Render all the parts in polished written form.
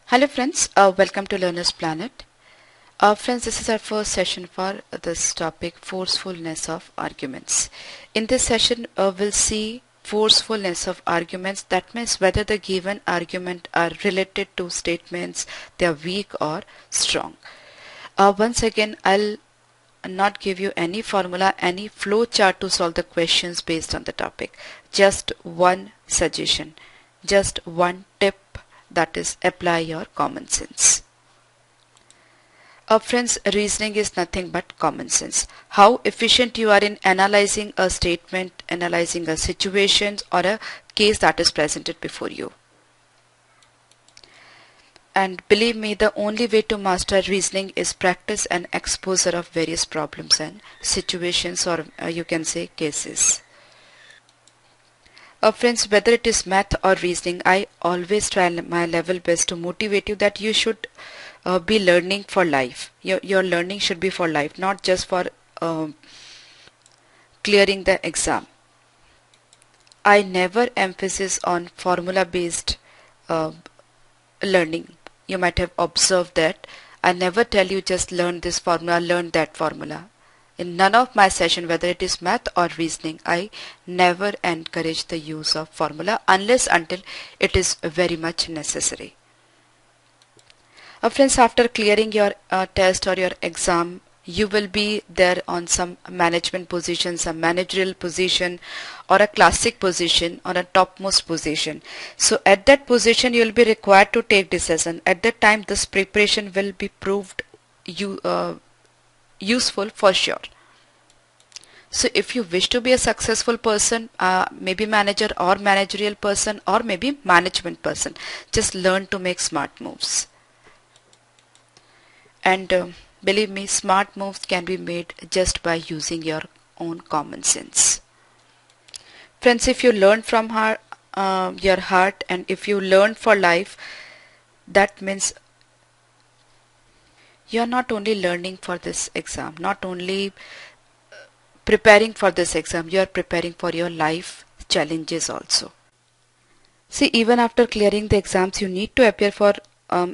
Hello friends, welcome to Learner's Planet. Friends, this is our first session for this topic, forcefulness of arguments. In this session, we'll see forcefulness of arguments. That means whether the given argument are related to statements, they are weak or strong. Once again, I'll not give you any formula, any flow chart to solve the questions based on the topic. Just one suggestion, just one tip, that is apply your common sense. Friends, reasoning is nothing but common sense. How efficient you are in analyzing a statement, analyzing a situation or a case that is presented before you. And believe me, the only way to master reasoning is practice and exposure of various problems and situations, or you can say cases. Friends, whether it is math or reasoning, I always try my level best to motivate you that you should be learning for life. Your learning should be for life, not just for clearing the exam. I never emphasize on formula based learning. You might have observed that I never tell you just learn this formula, learn that formula. In none of my session, whether it is math or reasoning, I never encourage the use of formula unless until it is very much necessary. Friends, after clearing your test or your exam, you will be there on some management position, some managerial position, or a classic position, or a topmost position. So at that position, you will be required to take decision. At that time, this preparation will be proved useful for sure. So if you wish to be a successful person, maybe manager or managerial person or maybe management person, just learn to make smart moves. And believe me, smart moves can be made just by using your own common sense. Friends, if you learn from your heart, and if you learn for life, that means you are not only learning for this exam, not only preparing for this exam, you are preparing for your life challenges also. See, even after clearing the exams, you need to appear for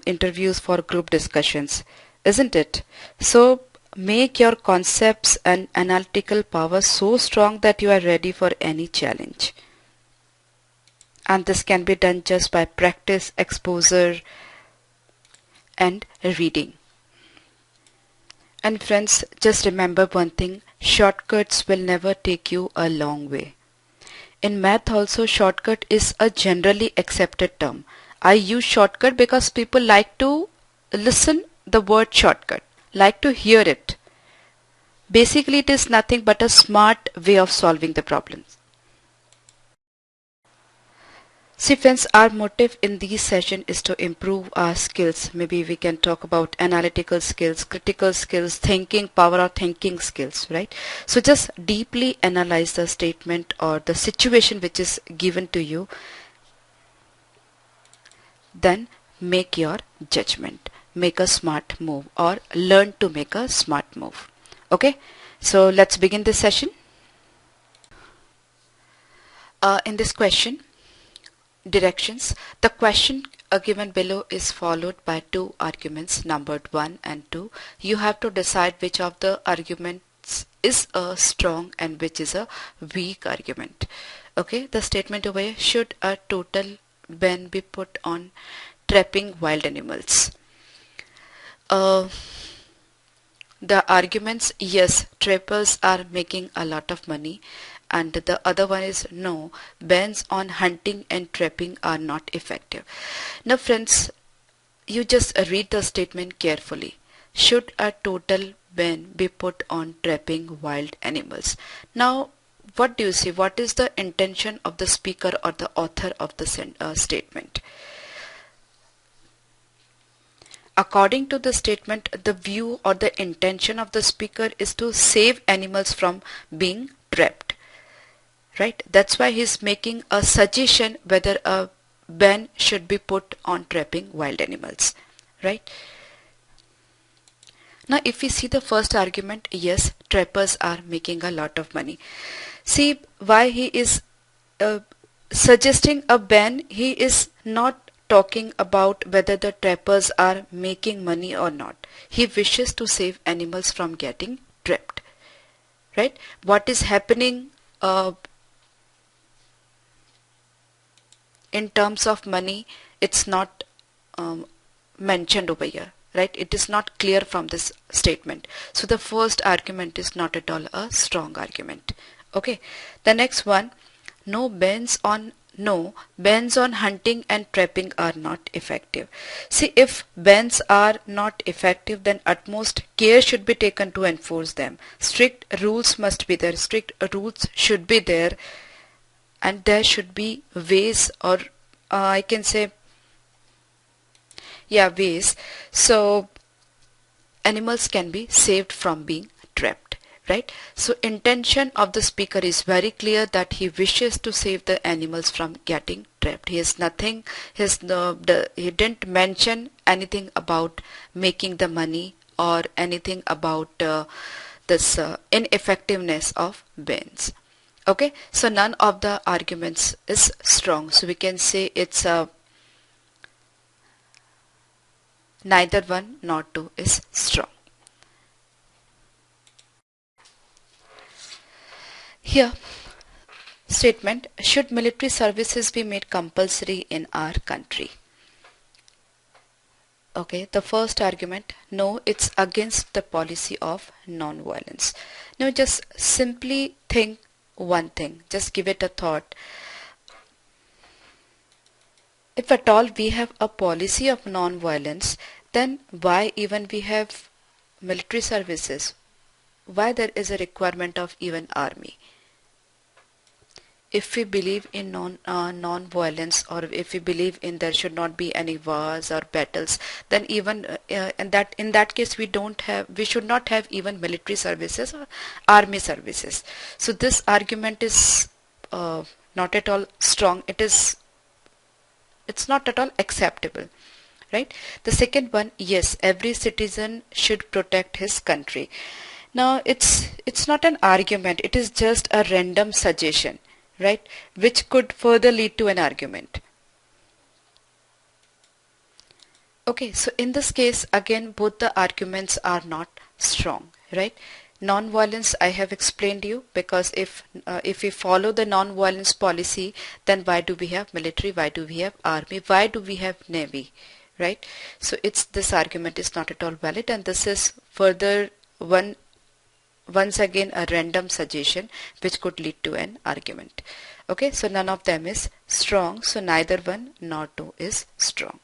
interviews, for group discussions, isn't it? So make your concepts and analytical power so strong that you are ready for any challenge. And this can be done just by practice, exposure, and reading. And friends, just remember one thing, shortcuts will never take you a long way. In math also, shortcut is a generally accepted term. I use shortcut because people like to listen the word shortcut, like to hear it. Basically, it is nothing but a smart way of solving the problems. See friends, our motive in this session is to improve our skills. Maybe we can talk about analytical skills, critical skills, thinking power or thinking skills, right? So just deeply analyze the statement or the situation which is given to you. Then make your judgment. Make a smart move or learn to make a smart move. Okay, so let's begin this session. In this question, directions, the question given below is followed by two arguments numbered 1 and 2. You have to decide which of the arguments is a strong and which is a weak argument. Okay, the statement over here, should a total ban be put on trapping wild animals? The arguments, yes, trappers are making a lot of money, and the other one is no, bans on hunting and trapping are not effective. Now friends, you just read the statement carefully. Should a total ban be put on trapping wild animals? Now what do you see? What is the intention of the speaker or the author of the statement? According to the statement, the view or the intention of the speaker is to save animals from being trapped. Right? That's why he's making a suggestion whether a ban should be put on trapping wild animals. Right? Now if we see the first argument, yes, trappers are making a lot of money. See why he is suggesting a ban. He is not talking about whether the trappers are making money or not. He wishes to save animals from getting trapped. Right? What is happening in terms of money, it's not mentioned over here. Right? It is not clear from this statement. So the first argument is not at all a strong argument. Okay. The next one, no bans on hunting and trapping are not effective. See, if bans are not effective, then utmost care should be taken to enforce them. Strict rules must be there. Strict rules should be there, and there should be ways, or I can say, yeah, ways, so animals can be saved from being trapped. Right? So intention of the speaker is very clear that he wishes to save the animals from getting trapped. He has nothing, he didn't mention anything about making the money or anything about this ineffectiveness of bans. Okay, so none of the arguments is strong. So we can say it's neither one nor two is strong. Here, statement, should military services be made compulsory in our country? Okay, the first argument, no, it's against the policy of non-violence. Now just simply think one thing, just give it a thought. If at all we have a policy of non-violence, then why even we have military services? Why there is a requirement of even army? If we believe in non-violence, or if we believe in there should not be any wars or battles, then even in that case we should not have even military services or army services. So this argument is not at all strong. It's not at all acceptable. Right? The second one, yes, every citizen should protect his country. Now it's not an argument, it is just a random suggestion, right, which could further lead to an argument. Okay, so in this case again both the arguments are not strong, right? Non-violence I have explained you, because if we follow the non-violence policy, then why do we have military, why do we have army, why do we have navy, right? So this argument is not at all valid, and this is further once again a random suggestion which could lead to an argument. Okay, so none of them is strong, so neither one nor two is strong.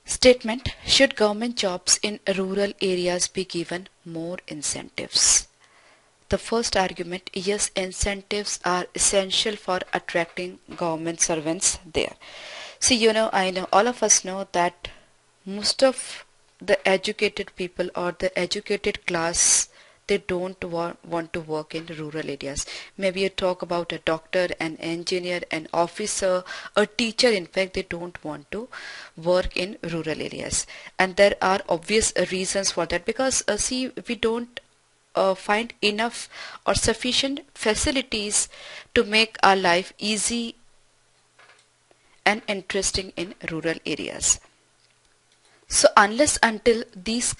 Statement, should government jobs in rural areas be given more incentives? The first argument, yes, incentives are essential for attracting government servants there. See, I know, all of us know that most of the educated people or the educated class, they don't want to work in rural areas. Maybe you talk about a doctor, an engineer, an officer, a teacher. In fact, they don't want to work in rural areas, and there are obvious reasons for that, because see, we don't find enough or sufficient facilities to make our life easy and interesting in rural areas. So unless until this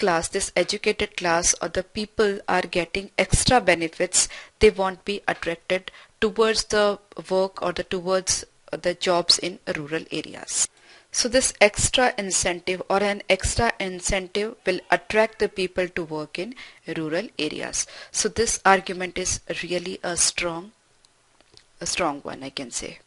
educated class or the people are getting extra benefits, they won't be attracted towards the work or towards the jobs in rural areas. So this extra incentive or an extra incentive will attract the people to work in rural areas. So this argument is really a strong one, I can say.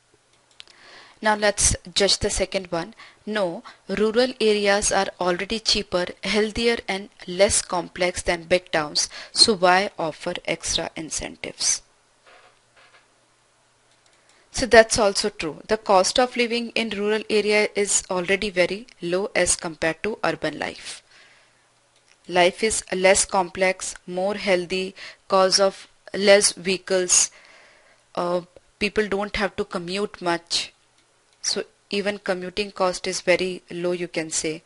Now let's judge the second one. No, rural areas are already cheaper, healthier and less complex than big towns, so why offer extra incentives? So that's also true. The cost of living in rural area is already very low as compared to urban life. Life is less complex, more healthy, cause of less vehicles. People don't have to commute much. So even commuting cost is very low, you can say.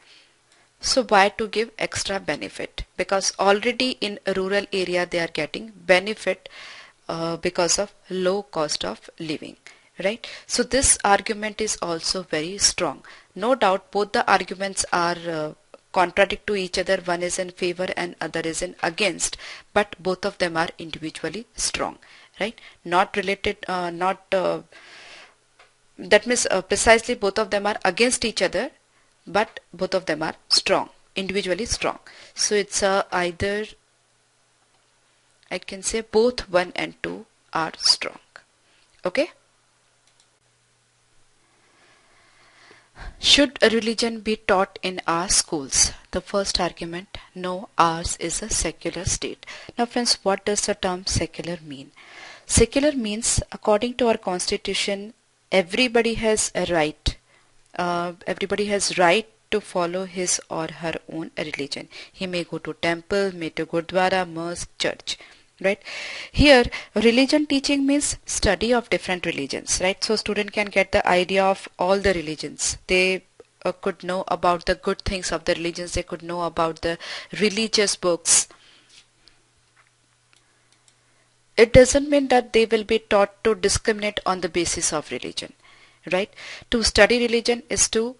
So why to give extra benefit? Because already in a rural area they are getting benefit because of low cost of living. right? So this argument is also very strong. No doubt both the arguments are contradict to each other. One is in favor and other is in against, but both of them are individually strong, right? Not related, not that means precisely both of them are against each other, but both of them are strong, individually strong. So it's either, I can say both 1 and 2 are strong. Okay. Should a religion be taught in our schools? The first argument, no, ours is a secular state. Now friends, what does the term secular mean? Secular means, according to our constitution, everybody has a right. Everybody has right to follow his or her own religion. He may go to temple, may to gurdwara, mosque, church. Right here, religion teaching means study of different religions, right? So student can get the idea of all the religions. They could know about the good things of the religions. They could know about the religious books. It doesn't mean that they will be taught to discriminate on the basis of religion, right? To study religion is to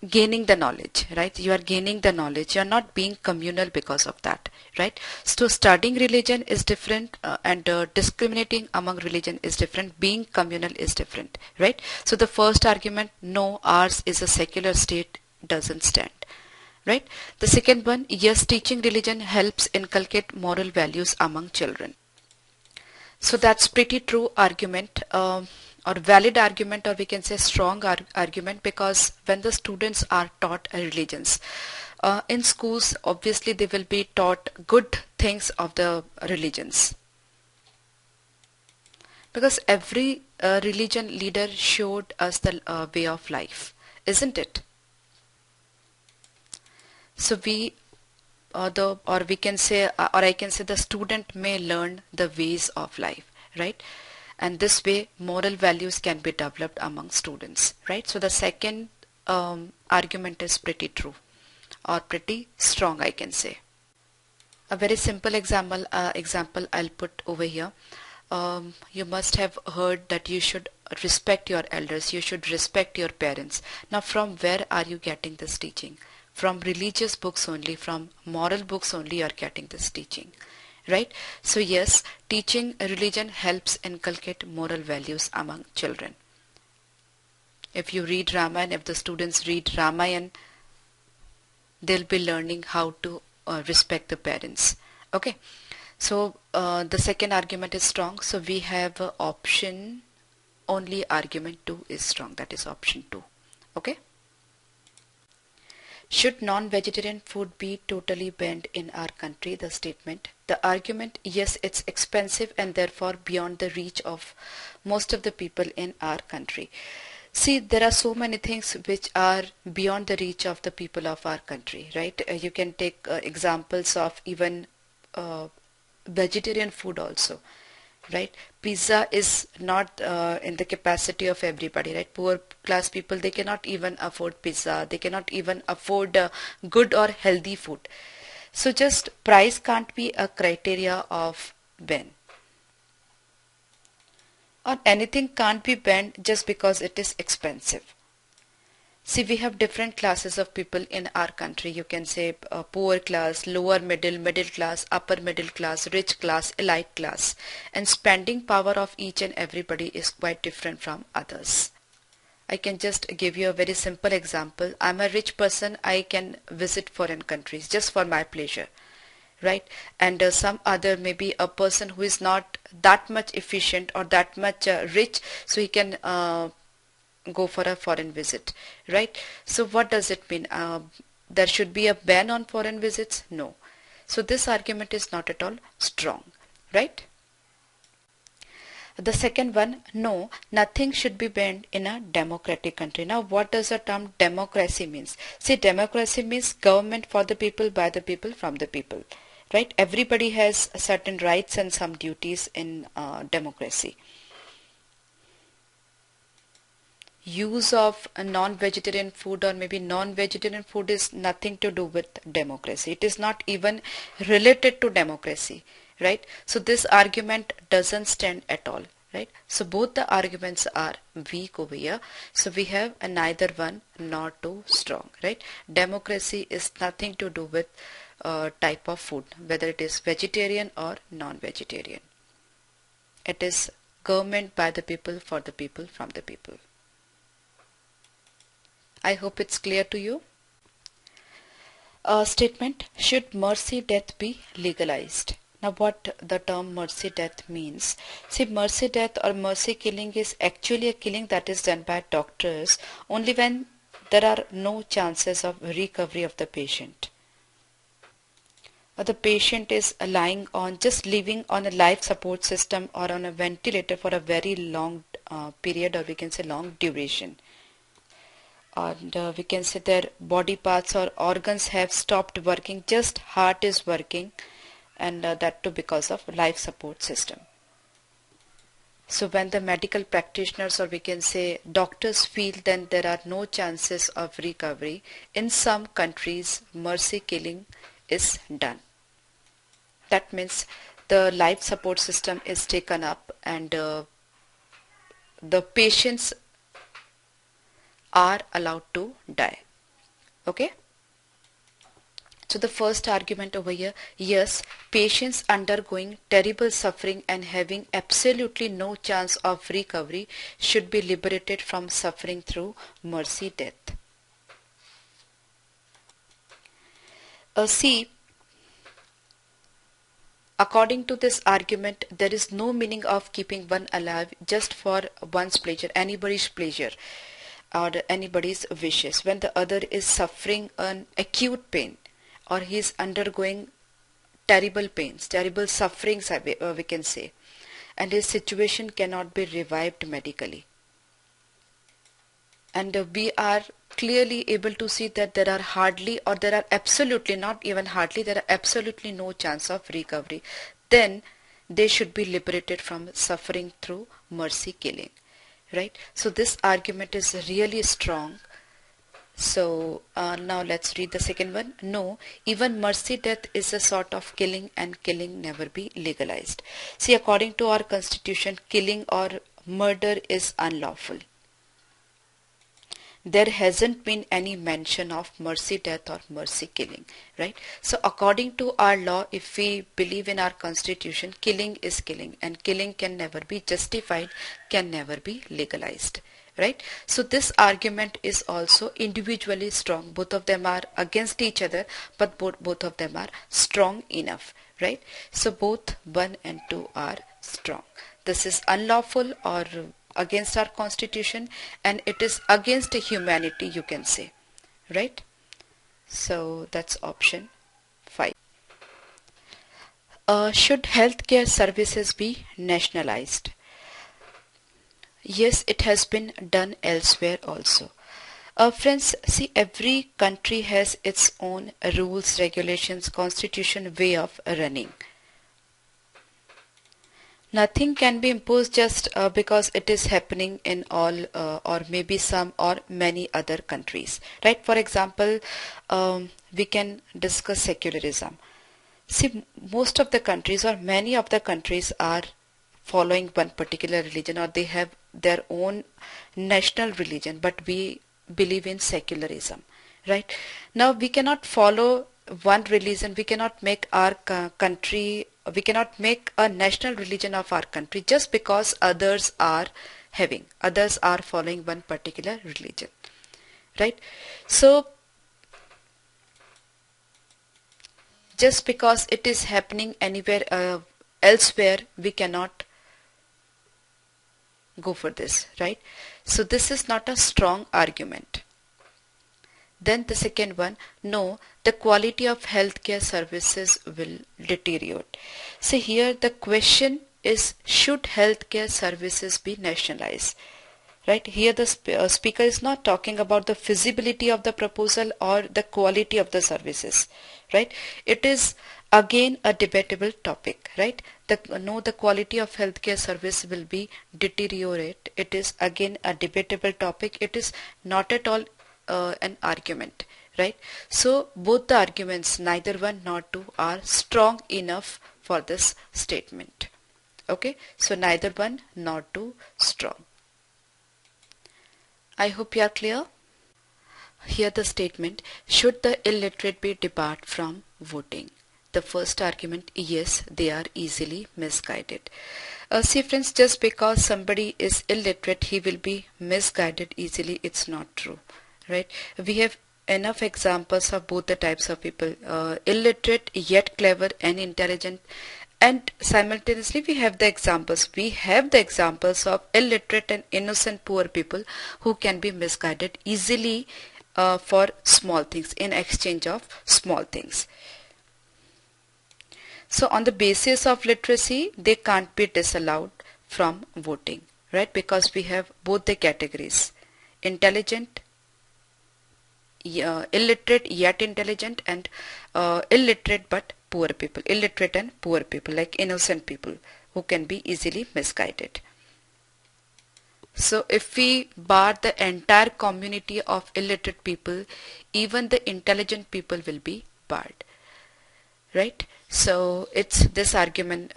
gaining the knowledge, right? You are gaining the knowledge. You are not being communal because of that, right? So studying religion is different and discriminating among religion is different. Being communal is different, right? So the first argument, no, ours is a secular state, doesn't stand, right? The second one, yes, teaching religion helps inculcate moral values among children. So that's pretty true argument. Or valid argument, or we can say strong argument, because when the students are taught religions in schools, obviously they will be taught good things of the religions, because every religion leader showed us the way of life, isn't it? So we or we can say or I can say the student may learn the ways of life, right? And this way moral values can be developed among students, right? So the second argument is pretty true or pretty strong, I can say. A very simple example I'll put over here. You must have heard that you should respect your elders, you should respect your parents. Now from where are you getting this teaching? From religious books only, from moral books only you are getting this teaching, right? So yes, teaching religion helps inculcate moral values among children. If you read Ramayana, if the students read Ramayana, they'll be learning how to respect the parents. Okay, so the second argument is strong. So we have option, only argument 2 is strong, that is option 2. Okay. Should non-vegetarian food be totally banned in our country? The statement. The argument, yes, it's expensive and therefore beyond the reach of most of the people in our country. See, there are so many things which are beyond the reach of the people of our country, right? You can take examples of even vegetarian food also, right? Pizza is not in the capacity of everybody, right? Poor class people, they cannot even afford pizza. They cannot even afford good or healthy food. So just price can't be a criteria of ban. Or anything can't be banned just because it is expensive. See, we have different classes of people in our country. You can say poor class, lower middle, middle class, upper middle class, rich class, elite class. And spending power of each and everybody is quite different from others. I can just give you a very simple example. I'm a rich person. I can visit foreign countries just for my pleasure, right? And some other, maybe a person who is not that much efficient or that much rich, so he can go for a foreign visit, right? So what does it mean? There should be a ban on foreign visits? No. So this argument is not at all strong, right? The second one, no, nothing should be banned in a democratic country. Now what does the term democracy means? See, democracy means government for the people, by the people, from the people, right? Everybody has certain rights and some duties in democracy. Use of a non-vegetarian food or maybe non-vegetarian food is nothing to do with democracy. It is not even related to democracy, right? So this argument doesn't stand at all. right? So both the arguments are weak over here. So we have a neither one nor too strong, right? Democracy is nothing to do with type of food, whether it is vegetarian or non-vegetarian. It is government by the people, for the people, from the people. I hope it's clear to you. Statement: should mercy death be legalized? Now what the term mercy death means? See, mercy death or mercy killing is actually a killing that is done by doctors only when there are no chances of recovery of the patient. Or the patient is lying on, just living on a life support system or on a ventilator for a very long period, or we can say long duration. And we can say their body parts or organs have stopped working, just heart is working, and that too because of life support system. So when the medical practitioners, or we can say doctors, feel then there are no chances of recovery, in some countries mercy killing is done. That means the life support system is taken up and the patients are allowed to die. Okay? So the first argument over here, yes, patients undergoing terrible suffering and having absolutely no chance of recovery should be liberated from suffering through mercy death. See, according to this argument, there is no meaning of keeping one alive just for one's pleasure, anybody's pleasure, or anybody's wishes, when the other is suffering an acute pain, or he is undergoing terrible pains, terrible sufferings, we can say, and his situation cannot be revived medically. And we are clearly able to see that there are hardly, or there are absolutely, not even hardly, there are absolutely no chance of recovery. Then they should be liberated from suffering through mercy killing, right? So this argument is really strong. So now let's read the second one. No, even mercy death is a sort of killing, and killing never be legalized. See, according to our constitution, killing or murder is unlawful. There hasn't been any mention of mercy death or mercy killing, right? So according to our law, if we believe in our constitution, killing is killing, and killing can never be justified, can never be legalized, right? So this argument is also individually strong. Both of them are against each other, but both of them are strong enough, right? So both 1 and 2 are strong. This is unlawful or against our constitution, and it is against humanity, you can say, right? So that's option 5. Should healthcare services be nationalized? Yes, it has been done elsewhere also. Friends, see, every country has its own rules, regulations, constitution, way of running. Nothing can be imposed just because it is happening in all or maybe some or many other countries, right? For example, we can discuss secularism. See, most of the countries or many of the countries are following one particular religion, or they have their own national religion, but we believe in secularism, right? Now we cannot follow one religion, we cannot make our country, we cannot make a national religion of our country just because others are following one particular religion, right? So just because it is happening anywhere elsewhere, we cannot go for this, right? So this is not a strong argument. Then the second one, no, the quality of healthcare services will deteriorate. So here the question is, should healthcare services be nationalized? Right? Here the speaker is not talking about the feasibility of the proposal or the quality of the services, right? It is again a debatable topic, right? The quality of healthcare service will be deteriorate. It is again a debatable topic. It is not at all an argument, right? So both the arguments, neither one nor two, are strong enough for this statement. Okay, so neither one nor too strong. I hope you are clear. Here the statement, should the illiterate be debarred from voting? The first argument, yes, they are easily misguided. See friends, just because somebody is illiterate, he will be misguided easily. It's not true, right? We have enough examples of both the types of people, illiterate yet clever and intelligent, and simultaneously we have the examples of illiterate and innocent poor people who can be misguided easily for small things, in exchange of small things. So on the basis of literacy, they can't be disallowed from voting, right? Because we have both the categories, intelligent, illiterate yet intelligent, and illiterate but poor people, illiterate and poor people, like innocent people who can be easily misguided. So if we bar the entire community of illiterate people, even the intelligent people will be barred, right? So it's this argument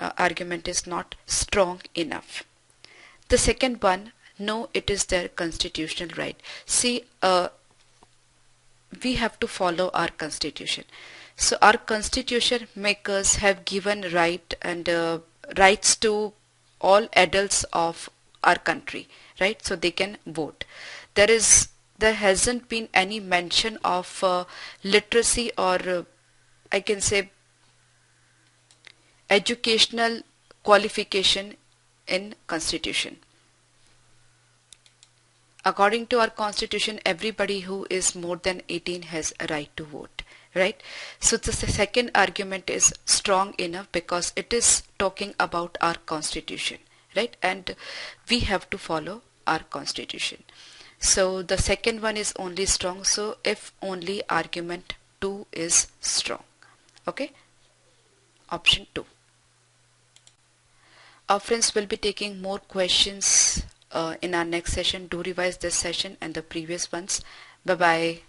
is not strong enough. The second one, no, it is their constitutional right. See, we have to follow our constitution. So our constitution makers have given rights to all adults of our country, right? So they can vote. There hasn't been any mention of literacy or I can say educational qualification in constitution. According to our constitution, everybody who is more than 18 has a right to vote, right? So the second argument is strong enough because it is talking about our constitution, right? And we have to follow our constitution. So the second one is only strong. So if only argument 2 is strong, okay? Option 2. Our friends will be taking more questions in our next session. Do revise this session and the previous ones. Bye bye.